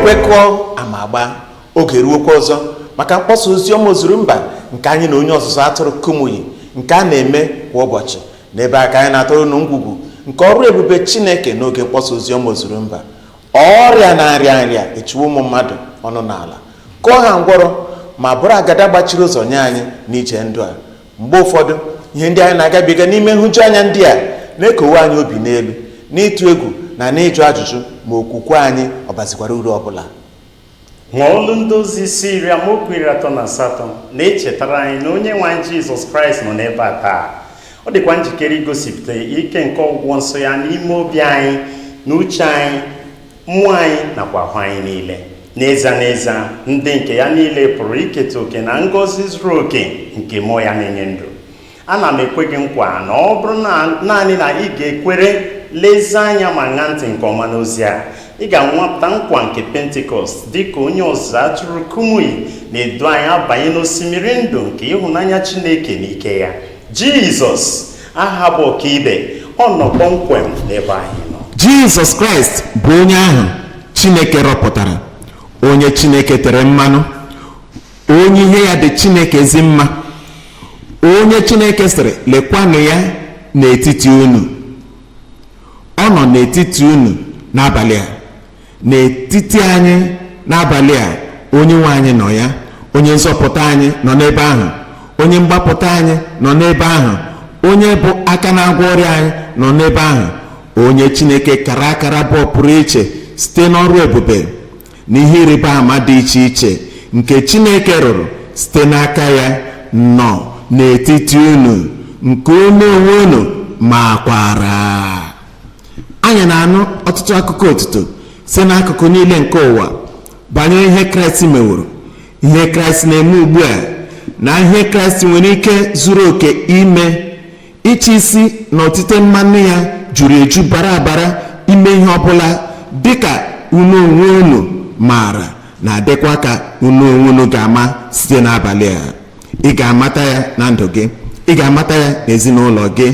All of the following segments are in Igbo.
ekwekọ ama agba oge ruokwa ọzọ maka mkpọsa ozi ọma ozuru mba nke anyị na onye ọzụzụ atụrụ Kumuyi nke a na-eme kwa ụbọchị n'ebe aka anyị na-atụrụ na ngwugwu nke ọrụ ebube Chineke n'oge mkpọsa ozi ọma ozuru mba. Ọrịa na-arịa nrịa echiwe ụmụ mmadụ ọnụ n'ala kụọ ha ngwọrọ ma bụrụ agada gbachiri ụzọ nye anyị n'ije ndụ a. Mgbe ụfọdụ ihe ndị anyị na-agabiga n'ime nhụjuanya ndị a na-ekowe anyị obi n'elu n'ịtụ egwu na n'ịjụ ajụjụ ma okwukwe anyị ọ bazikwara uru ọbụla. Olu ndozi isi iri amaokwu 38 na-echetara anyị na onye nwe anyị Jizọs Kraịst nọ n'ebe a taa. Ọ dịkwa njikere igosipụta ike nke ọgwụgwọ nsọ ya n'ime obi anyị na uche anyị, mmụọ anyị nakwa ahụ anyị niile. N'ezie ndị nke ya niile pụrụ iketa oke na ngọzi zuru oke nke mmụọ ya na-enye ndụ. Ana m ekwe gị nkwa na ọ bụrụ naanị na ị ga-ekwere lezi anya ma ṅaa ntị nke ọma n'ozi a, ị ga-anwapụta nkwa nke Pentikọst dịka onye ọzụzụ atụrụ Kumuyi na-edu anyị abanye n'osimiri ndụ nke ịhụnanya Chineke na ike ya. Jizọs aha bụ ọkaibe, ọ nọ kpọmkwem n'ebe anyị nọ. Jizọs Kraịst bụ onye ahụ Chineke rọpụtara, onye Chineke tere mmanụ, onye ihe ya dị Chineke ezi mma, onye Chineke sịrị lekwanụ ya n'etiti unu. Ọ nọ n'etiti unu n'abalị a, n'etiti anyị n'abalị a. Onye nwe anyị nọ ya, onye nzọpụta anyị nọ n'ebe ahụ, onye mgbapụta anyị nọ n'ebe ahụ, onye bụ aka na-agwọ ọrịa anyị nọ n'ebe ahụ. Onye Chineke kara akara bụ pụrụ iche site n'ọrụ ebube na ihe ịrịba ama dị iche iche nke Chineke rụrụ site n'aka ya nọ n'etiti unu, nke unu onwe unu makwara. Anyị na-anụ ọtụtụ akụkọ otuto si n'akụkụ niile nke ụwa banyere ihe Kraịst meworo, ihe Kraịst na-eme ugbu a, na ihe Kraịst nwere ike zuru oke ime. Ịchị isi na otite mmanụ ya juru eju bara abara ime ihe ọbụla dịka unu onwe unu maara, na-adịkwa ka unu onwe unu ga-ama site n'abalị a. Ị ga-amata ya na ndụ gị, ị ga-amata ya n'ezinụlọ gị,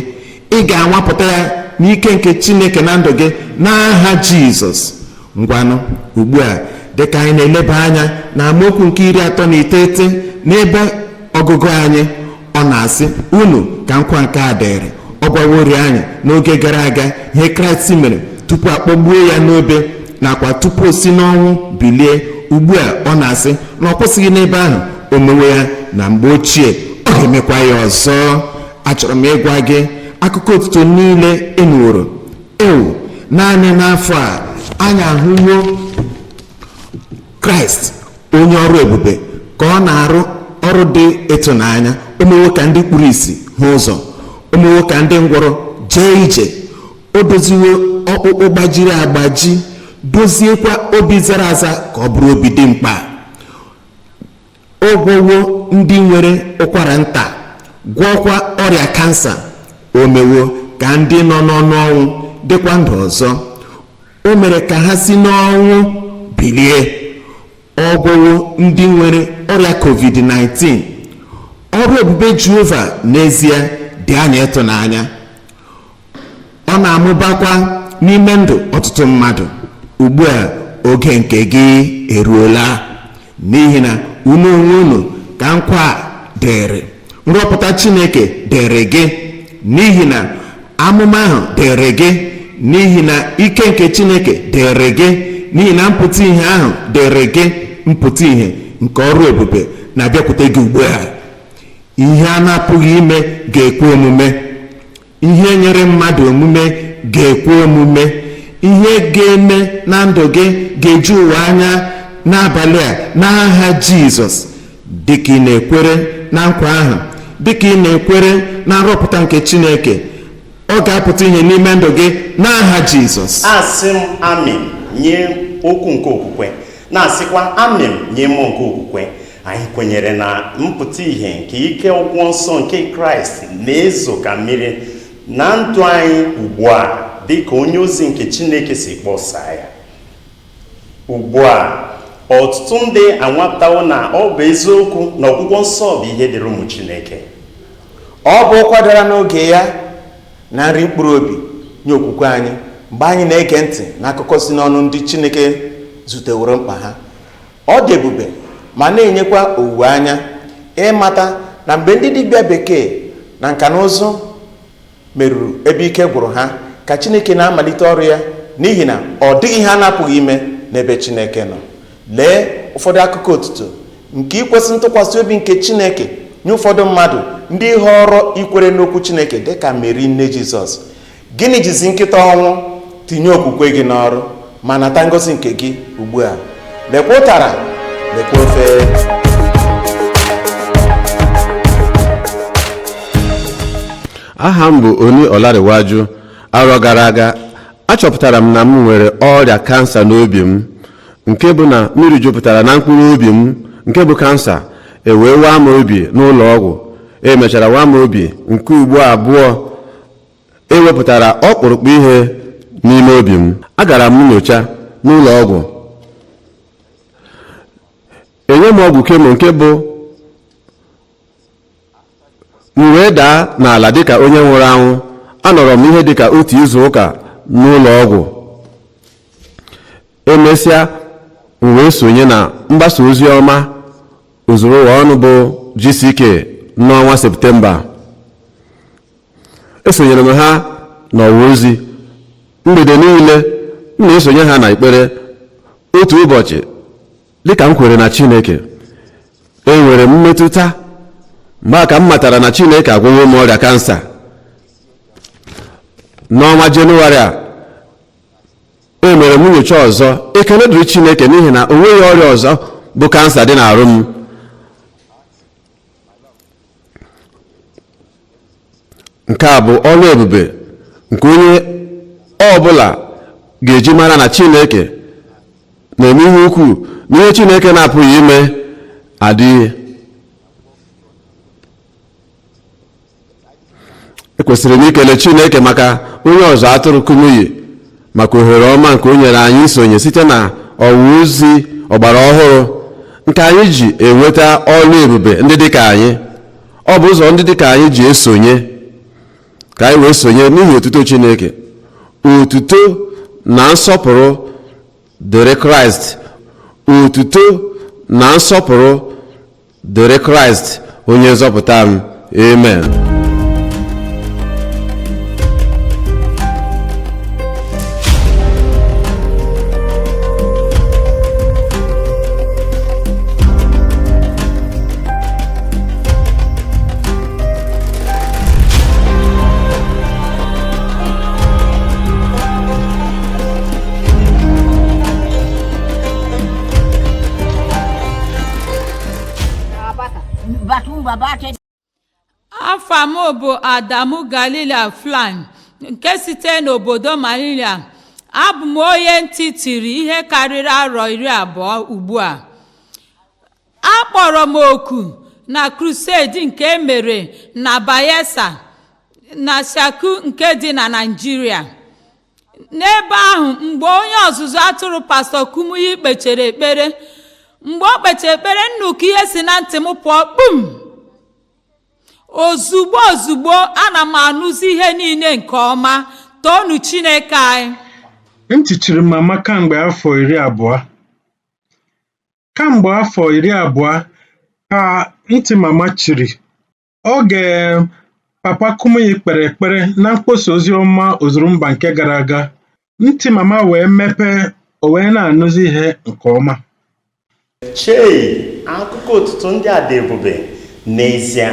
ị ga-anwapụta ya n'ike nke Chineke na ndụ gị n'aha Jizọs. Ngwanụ ugbu a, dịka anyị na-eleba anya na amaokwu nke 39 n'ebe ọgụgụ anyị, ọ na-asị unu ka nkwa nke a dịrị. Ọ gwawori anyị n'oge gara aga ihe Kraịst mere tupu akpọgbuo ya n'obe nakwa tupu o si n'ọnwụ bilie. Ugbu a ọ na-asị na ọ kwụsịghị n'ebe ahụ, o mewe ya na mgbe ochie, ọ ga-emekwa ya ọzọ. Achọrọ m ịgwa gị akụkọ otuto niile enworo naanị n'afọ a anyị ahụwo Kraịst onye ọrụ ebube ka ọ na-arụ ọrụ dị ịtụnanya. O mewo ka ndị kpuru ìsì hụ ụzọ, o mewo ka ndị ngwọrọ jee ije, o doziwo ọkpụkpụ gbajiri agbaji, doziekwa obi zara aza ka ọ bụrụ obi dị mkpa. O gwọwo ndị nwere ụkwara nta, gwọkwa ọrịa kansa. O mewo ka ndị nọ n'ọnụ ọnwụ dịkwa ndụ ọzọ. O mere ka ha si n'ọnwụ bilie. Ọ gwọwo ndị nwere ọrịa COVID-19. Ọrụ ebube Jehova n'ezie dị anya ịtụnanya. Ọ na-amụbakwa n'ime ndụ ọtụtụ mmadụ. Ugbu a oge nke gị eruola, n'ihi na unu onwe unu ka nkwa a dịrị. Nrọpụta Chineke dịrị gị, n'ihi na amụma ahụ dịrị gị, n'ihi na ike nke Chineke dịrị gị, n'ihi na mpụta ihe ahụ dịrị gị. Mpụta ihe nke ọrụ ebube na-abịakwute gị ugbu a. Ihe a na-apụghị ime ga-ekwe omume, ihe nyere mmadụ omume ga-ekwe omume, ihe ga-eme na ndụ gị ga-eju ụwa anya n'abalị a n'aha Jizọs. Dịka ị na-ekwere na nkwa ahụ, dịka ị na-ekwere na nrọpụta nke Chineke, ọ ga-apụta ihe n'ime ndụ gị n'aha Jizọs. Asị m amen nye okwu nke okwukwe, na-asịkwa amen nye mmụọ nke okwukwe. Anyị kwenyere na mpụta ihe nke ike ọgwụgwọ nsọ nke Kraịst na-ezo ka mmiri na ndụ anyị ugbu a, dịka onye ozi nke Chineke si kpọsaa ya. Ugbu a ọtụtụ ndị anwapụtawo na ọ bụ eziokwu na ọgwụgwọ nsọ bụ ihe dịrị ụmụ Chineke. Ọ bụ kwadara n'oge ya na nri mkpụrụ obi nye okwukwe anyị mgbe anyị na-ege ntị n'akụkọ si n'ọnụ ndị Chineke zuteworo mkpa ha. Ọ dị ebube ma na-enyekwa owuwe anya ịmata na mgbe ndị dibịa bekee na nka na ụzụ meruru ebe ike gwụrụ ha ka Chineke na-amalite ọrụ ya, n'ihi na ọ dịghị ha na-apụghị ime n'ebe Chineke nọ. Lee ụfọdụ akụkọ otuto nke ikwesị ntụkwasị obi nke Chineke nye ụfọdụ mmadụ ndị họrọ ikwere n'okwu Chineke dịka Meri nne Jizọs. Gịnị jizi nkịta ọnwụ tinye okwukwe gị n'ọrụ ma nata ngozi nke gị ugbu a? Lekwa ụtara, lekwa ofe. Aha m bụ Oni Olariwaju. Arọ gara aga achọpụtara m na m nwere ọrịa kansa n'obi m, nke bụ na mmiri jupụtara na mkpụrụ obi m nke bụ kansa. Wee waa m obi n'ụlọ ọgwụ. Emechara waa m obi nke ugbo abụọ. Ewepụtara ọkpụrụkpụ ihe n'ime obi m. Agara m nyocha n'ụlọ ọgwụ. Enye m ọgwụ kemo nke bụ m wee daa n'ala dịka onye nwụrụ anwụ. Anọrọ m ihe dịka otu izu ụka n'ụlọ ọgwụ. Emesịa m wee sonye na mgbasa ozi ọma ozuru ụwa ọnụ bụ GCK n'ọnwa Septemba. Esonyere m ha n'ọwa ozi. Mgbede niile m na-esonye ha na ekpere. Otu ụbọchị dịka m kwere na Chineke, enwere m mmetụta mgbe aka m matara na Chineke agwọwo m ọrịa kansa. N'ọnwa Jenụwarị a emere m nyocha ọzọ. Ekele dịrị Chineke n'ihi na o nweghị ọrịa ọzọ bụ kansa dị n'arụ m. Nke a bụ ọrụ ebube nke onye ọbụla ga-eji mara na Chineke na-eme ihe ukwuu na ihe Chineke na-apụghị ime adịghị. Ekwesịrị m ikele Chineke maka onye ọzọ atụrụ Kumuyi maka ohere ọma nke o nyere anyị isonye site na ọwa ozi ọgbara ọhụrụ nke anyị ji enweta ọrụ ebube ndị dịka anyị. Ọ bụ ụzọ ndị dịka anyị ji esonye ka anyị wee sonye n'ihi otuto Chineke. Otuto na nsọpụrụ dịrị Kraịst. Otuto na nsọpụrụ dịrị Kraịst onye nzọpụta m. Amen. Afa m bụ Adamu Galila Flan nke site n'obodo Manila. Abụ m onye ntị tiri ihe karịrị arọ 20 ugbu a. Akpọrọ m oku na crusade nke emere na Bayelsa na Shaku nke dị na Nigeria. N'ebe ahụ mgbe onye ọzụzụ atụrụ Pastor Kumuyi kpechere ekpere, mgbe o kpechere ekpere nnukwu ihe si na ntị m pụọ kpum. Ozugbo ana m anụzi ihe niile nke ọma. Toonu Chineke anyị. Ntị chiri mama kamgbe afọ 20. Kamgbe afọ 20 ka ntị mama chiri. Oge Papa Kumuyi kpere ekpere na mkpọsa ozi ọma ozurumba nke gara aga, ntị mama wee mepee, o wee na-anụzi ihe nke ọma. Chei, akụkọ otuto ndị a dị ebube n'ezie.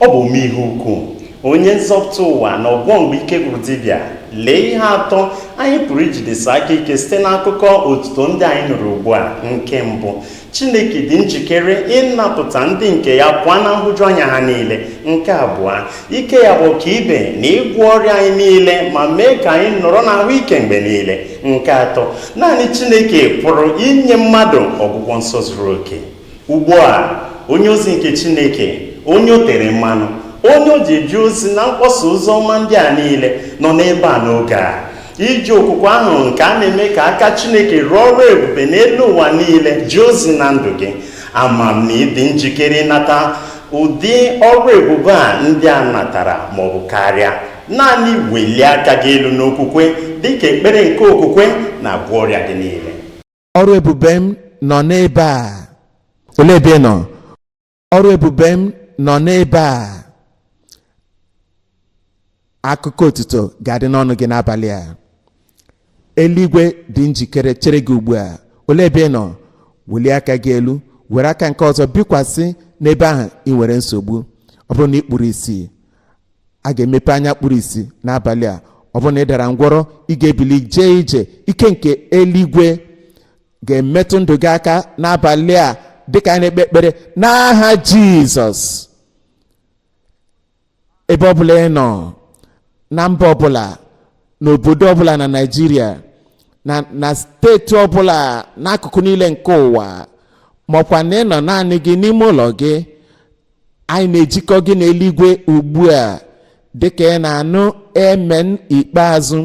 Ọ bụ m ihe ukwu, onye nzọpụta ụwa na ọgwọ mgbe ike gwụrụ dibịa. Lee ihe atọ anyị pụrụ ijidesi aka ike site n'akụkọ otuto ndị anyị nụrụ ugbu a. Nke mbụ, Chineke dị njikere ịnapụta ndị nke ya pụọ na nhụjuanya ha niile. Nke abụọ, ike ya bụ ka ibe na ịgwọ ọrịa anyị niile ma mee ka anyị nọrọ n'ahụike mgbe niile. Nke atọ, naanị Chineke pụrụ inye mmadụ ọgwụgwọ nsọ zuru oke. Ugbu a, onye ozi nke Chineke, onye o tere mmanụ, onye o ji eji ozi na mkpọsa ozi ọma ndị a niile nọ n'ebe a n'oge a iji okwukwe ahụ nke a na-eme ka aka Chineke rụọ ọrụ ebube n'elu ụwa niile ji ozi na ndụ gị. Ama m na ịdị njikere ịnata ụdị ọrụ ebube a ndị a natara maọbụ karịa. Naanị welie aka gị elu n'okwukwe dịka ekpere nke okwukwe na-agwọ ọrịa gị niile. ọrụ ebube m nọ n'ebe a. Olee ebe ị nọ? Ọrụ ebube m nọ n'ebe a. Akụkọ otuto ga-adị n'ọnụ gị n'abalị a. Eluigwe dị njikere chere gị ugbu a. Olee ebe ị nọ? Welie aka gị elu, were aka nke ọzọ bikwasị n'ebe ahụ ị nwere nsogbu. Ọ bụrụ na ị kpuru isi, a ga-emepe anya kpuru isi n'abalị a. Ọ bụrụ na ị dara ngwọrọ, ị ga-ebili jee ije. Ike nke eluigwe ga-emetụ ndụ gị aka n'abalị a dịka anyị na-ekpe ekpere n'aha Jizọs. Ebe ọbụla ị nọ, na mba ọbụla, n'obodo ọbụla na Naịjirịa, na steeti ọbụla, n'akụkụ niile nke ụwa, maọkwa na ị nọ naanị gị n'ime ụlọ gị, anyị na-ejikọ gị n'eluigwe ugbu a dịka ị na-anụ amen ikpeazụ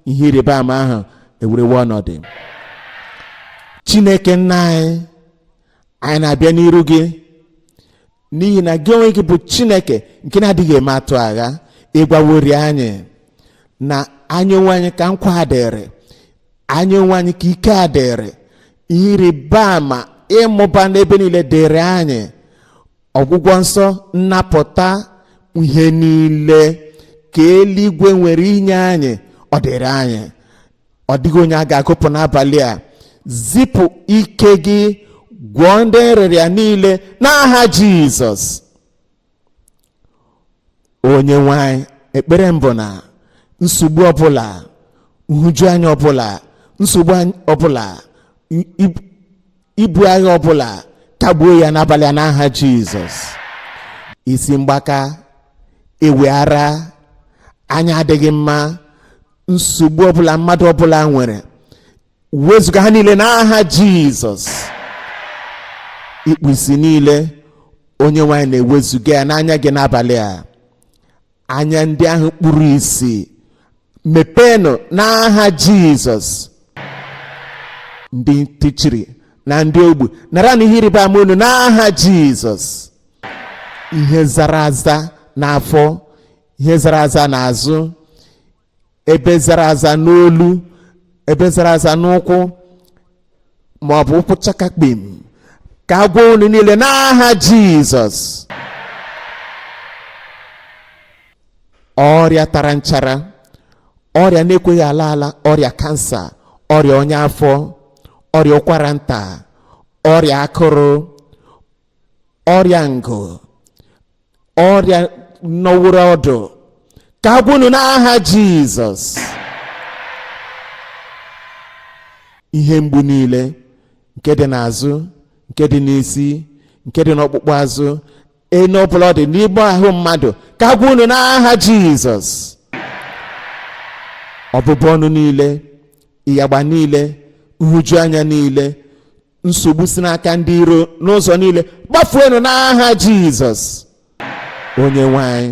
ihe ịrịba ama ahụ ewerewe ọnọdụ. Chineke nna anyị na-abịa n'iru gị n'ihi na gị onwe gị bụ Chineke nke na-adịghị eme atụ agha. Ịgwawori anyị na anyị onwe anyị ka nkwa adịrị, anyị onwe anyị ka ike adịrị, ihe ịrịba ama ịmụba n'ebe niile dịrị anyị, ọgwụgwọ nsọ, nnapụta, ihe niile ka eluigwe nwere inye anyị ọ dịrị anyị. Ọ dịghị onye a ga-agụpụ n'abalị a. Zipụ ike gị, gwọọ ndị nrịrịa niile n'aha Jizọs. Onye nwe anyị, ekpere mbụ na nsogbu ọbụla, nhụju anya ọbụla, nsogbu ọbụla, ibu agha ọbụla, kagbuo ya n'abalị a n'aha Jizọs. Isi mgbaka, ewe ara, anya adịghị mma, nsogbu ọbụla mmadụ ọbụla nwere, wezuga ha niile n'aha Jizọs. Ikpu isi niile, onye nwanyị na-ewezuga ya n'anya gị n'abalị a. Anya ndị ahụ kpuru isi, mepeenụ n'aha Jizọs. Ndị ntịchiri na ndị ogbu, nara na ihe ịrịba ama unu n'aha Jizọs. Ihe zara aza n'afọ, ihe zara aza n'azụ, ebe zara aza n'olu, ebe zara aza n'ụkwụ, ma ọ bụ ụkwụ chakakpem, ka a gwọọ unu niile n'aha Jizọs. Ọrịa tara nchara, ọrịa na-ekweghị ala ala, ọrịa kansa, ọrịa ọnya afọ, ọrịa ụkwara nta, ọrịa akụrụ, ọrịa ngụ, ọrịa nọwụrụ ọdụ, ka a gwọọ unu n'aha Jizọs. Ihe mgbu niile nke dị n'azụ, nke dị n'isi, nke dị n'ọkpụkpụ azụ, enu ọbụla ọ dị n'ime ahụ mmadụ, ka a gwọọ unu n'aha Jizọs. Ọbụbụ ọnụ niile, ịyagba niile, nhụju anya niile, nsogbu si n'aka ndị iro n'ụzọ niile, gbafuenụ n'aha Jizọs. Onye nwanyị,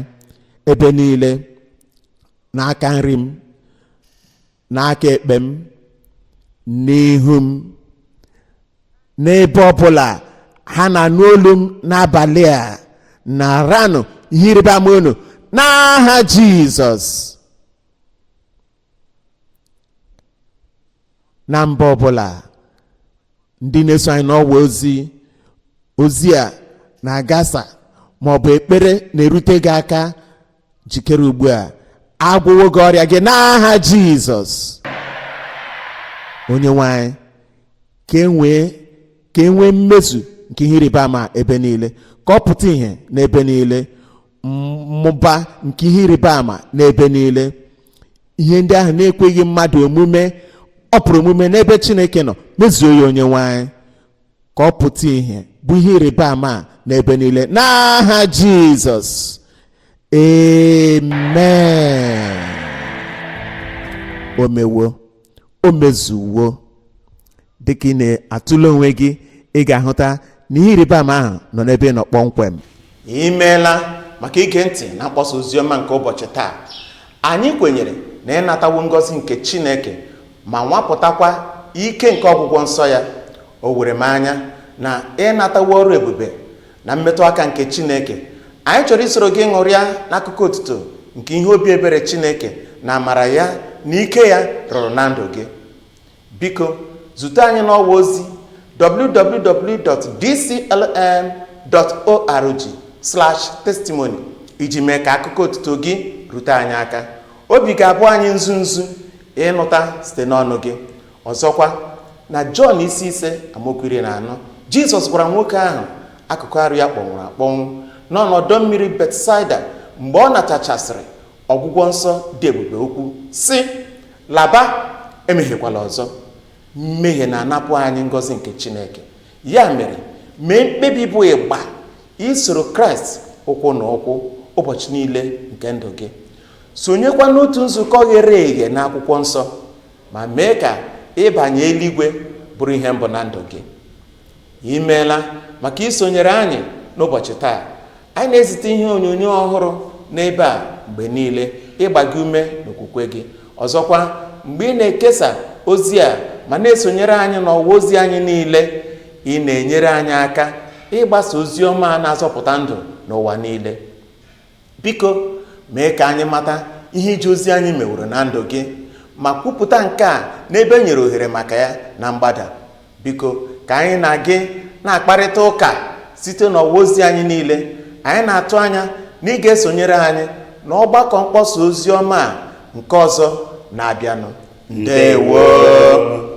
ebe niile, n'aka nri m, n'aka ekpe m, n'ihu m, n'ebe ọbụla ha na-anụ olu m n'abalị a, naranụ ihe ịrịba ama unu n'aha Jizọs. Na mba ọbụla, ndị na-eso anyị n'ọwa ozi a na-agasa ma ọ bụ ekpere na-erute gị aka, jikere ugbu a, agwụwo gị ọrịa gị n'aha Jizọs. Onye nwanyị, ka e nwee mmezu nke ihe ịrịba ama ebe niile, ka ọ pụta ihe n'ebe niile, mmụba nke ihe ịrịba ama n'ebe niile. Ihe ndị ahụ na-ekweghị mmadụ omume, ọ pụrụ omume n'ebe Chineke nọ, mezuo ya onye nwanyị, ka ọ pụta ihe bụ ihe ịrịba ama n'ebe niile n'aha Jizọs. Amen. O mewo, o mezuwo. Dịka ị na-atụle onwe gị, ị ga-ahụta na ihe ịrịba ama ahụ nọ n'ebe ị nọ kpọmkwem. Imeela maka ige ntị na mkpọsa oziọma nke ụbọchị taa. Anyị kwenyere na ịnatawo ngọzi nke Chineke ma nwapụtakwa ike nke ọgwụgwọ nsọ ya. O were m anya na ịnatawo ọrụ ebube na mmetụ aka nke Chineke. Anyị chọrọ isoro gị ṅụrịa n'akụkụ otuto nke ihe obi ebere Chineke na amara ya na ike ya rụrụ na ndụ gị. Biko zute anyị n'ọwa ozi www.dclm.org/testimony iji mee ka akụkọ otuto gị rute anyị aka. Obi ga-abụ anyị nzu nzu ịnụta site n'ọnụ gị. Ọzọkwa, na Jọn isi 5:4 Jizọs gwara nwoke ahụ akụkụ arụ ya kpọnwụrụ akpọnwụ n'ọnọdụ mmiri Betsaida mgbe ọ natachasịrị ọgwụgwọ nsọ dị ebube okwu sị, laba, emehiekwala ọzọ. Mmehie na-anapụ anyị ngọzi nke Chineke. Ya mere, mee mkpebi bụ ịgba isoro Kraịst ụkwụ na ụkwụ ụbọchị niile nke ndụ gị. Sonyekwa n'otu nzukọ ghere eghe n'akwụkwọ nsọ ma mee ka ịbanye eluigwe bụrụ ihe mbụ na ndụ gị. Imeela maka isonyere anyị n'ụbọchị taa. Anyị na-ezite ihe onyonyo ọhụrụ n'ebe a mgbe niile ịgba gị ume n'okwukwe gị. Ọzọkwa, mgbe ị na-ekesa ozi a ma na-esonyere anyị n'ọwa ozi anyị niile, ị na-enyere anyị aka ịgbasa ozi ọma a na-azọpụta ndụ n'ụwa niile. Biko mee ka anyị mata ihe ije ozi anyị meworo na ndụ gị ma kwupụta nke a n'ebe e nyere ohere maka ya na mgbada. Biko ka anyị na gị na-akparịta ụka site n'ọwa ozi anyị niile. Anyị na-atụ anya na ị ga-esonyere anyị n'ọgbakọ mkpọsa ozi ọma a nke ọzọ na-abịanụ. Ndewo.